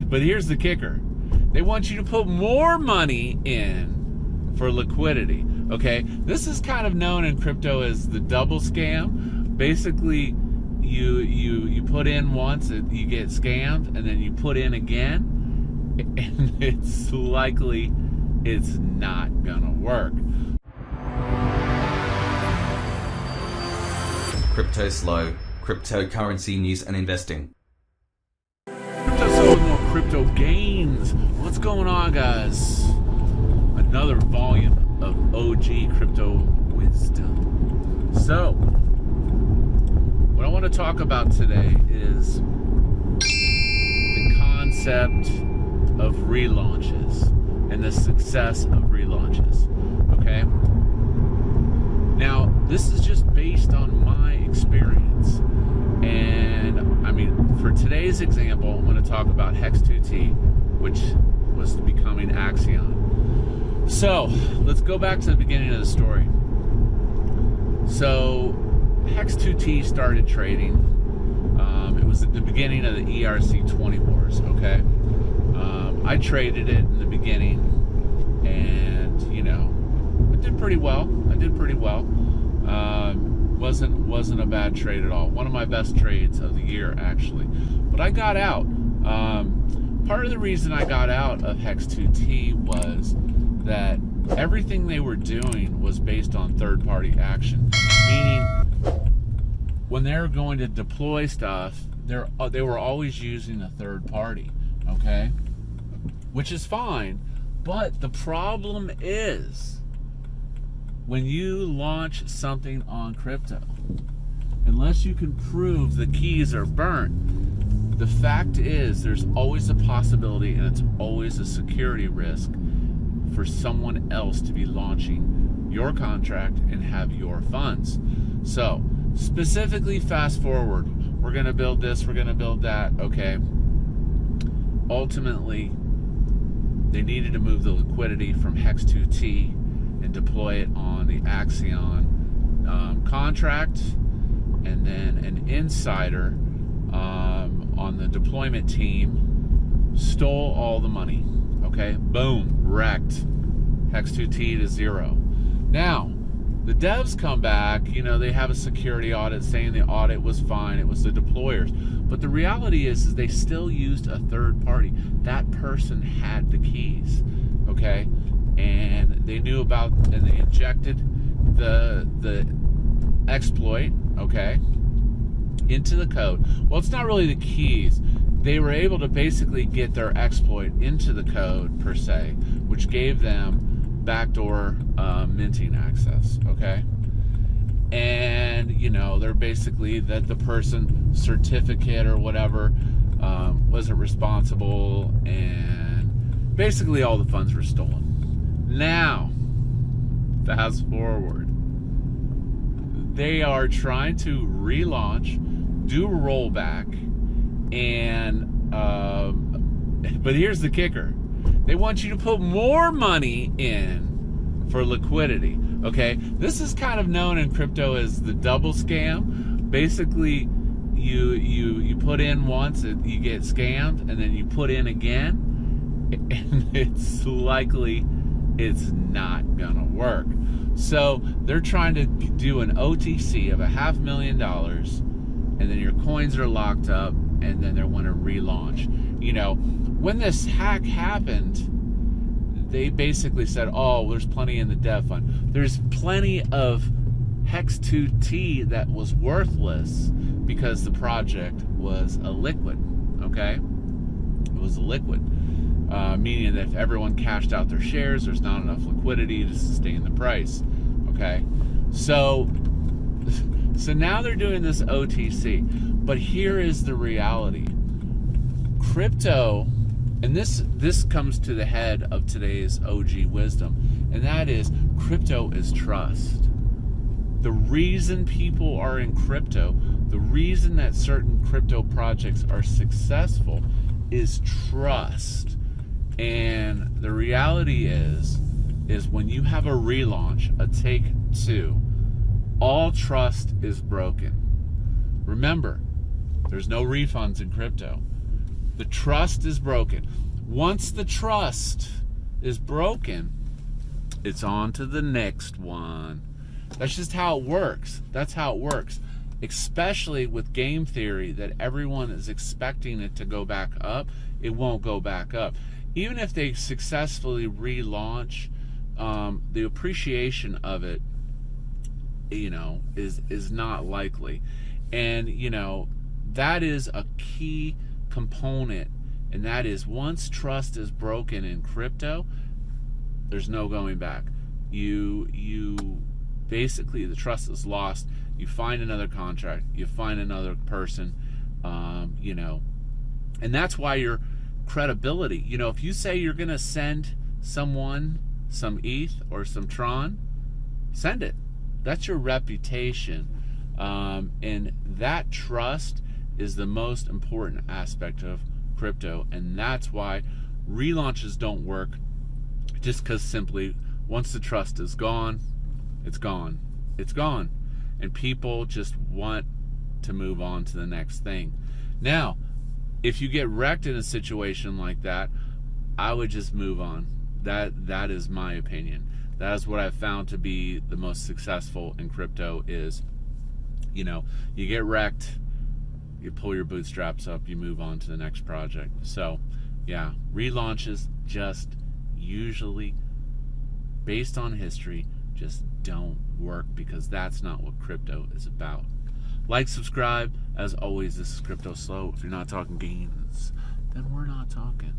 But here's the kicker. They want you to put more money in for liquidity. Okay, this is kind of known in crypto as the double scam. Basically, you put in once, you get scammed, and then you put in again, and it's likely it's not gonna work. Cryptoslo, cryptocurrency news and investing. Cryptoslo with more crypto gains. What's going on, guys? Another volume of OG crypto wisdom. So, what I want to talk about today is the concept of relaunches and the success of relaunches. Okay? Now, this is just based on my experience. And, I mean, for today's example, I'm going to talk about Hex2T, which was becoming Axion. So, let's go back to the beginning of the story. So, Hex2T started trading. It was at the beginning of the ERC20 wars, okay? I traded it in the beginning, and, you know, I did pretty well. Wasn't a bad trade at all. One of my best trades of the year, actually. But I got out. Part of the reason I got out of Hex2T was that everything they were doing was based on third-party action, meaning when they were going to deploy stuff, they were always using a third party, okay? Which is fine, but the problem is when you launch something on crypto, unless you can prove the keys are burnt, the fact is there's always a possibility, and it's always a security risk for someone else to be launching your contract and have your funds. So, specifically, fast forward, we're going to build this, we're going to build that, okay? Ultimately, they needed to move the liquidity from Hex2T and deploy it on the Axion contract, and then an insider on the deployment team stole all the money. Okay, boom, wrecked. Hex2T to zero. Now, the devs come back, you know, they have a security audit saying the audit was fine, it was the deployers. But the reality is they still used a third party. That person had the keys, okay? And they knew about, and they injected the exploit, okay, into the code. Well, it's not really the keys. They were able to basically get their exploit into the code, per se, which gave them backdoor minting access, okay? And, you know, they're basically that the person certificate or whatever wasn't responsible, and basically all the funds were stolen. Now, fast forward. They are trying to relaunch, do a rollback, and but here's the kicker. They want you to put more money in for liquidity. Okay, this is kind of known in crypto as the double scam. Basically, you put in once, you get scammed, and then you put in again, and it's likely it's not gonna work. So they're trying to do an OTC of $500,000, and then your coins are locked up, and then they want to relaunch. You know, when this hack happened, they basically said, oh, there's plenty in the dev fund. There's plenty of Hex2T that was worthless because the project was a liquid, okay? It was a liquid, meaning that if everyone cashed out their shares, there's not enough liquidity to sustain the price, okay? So now they're doing this OTC, but here is the reality. Crypto, and this comes to the head of today's OG wisdom, and that is crypto is trust. The reason people are in crypto, the reason that certain crypto projects are successful is trust. And the reality is when you have a relaunch, a take two, all trust is broken. Remember, there's no refunds in crypto. The trust is broken. Once the trust is broken, it's on to the next one. That's just how it works. That's how it works. Especially with game theory, that everyone is expecting it to go back up, it won't go back up. Even if they successfully relaunch, the appreciation of it, is not likely. And, that is a key component, and that is once trust is broken in crypto, there's no going back. You basically, the trust is lost. You find another contract, you find another person, and that's why your credibility, if you say you're going to send someone some ETH or some Tron, send it. That's your reputation. And that trust is the most important aspect of crypto, and that's why relaunches don't work, just because simply once the trust is gone, it's gone. It's gone. And people just want to move on to the next thing. Now, if you get wrecked in a situation like that, I would just move on. That is my opinion. That is what I've found to be the most successful in crypto is, you get wrecked, you pull your bootstraps up, you move on to the next project. So, yeah, relaunches just usually, based on history, just don't work, because that's not what crypto is about. Like, subscribe. As always, this is Cryptoslo. If you're not talking gains, then we're not talking.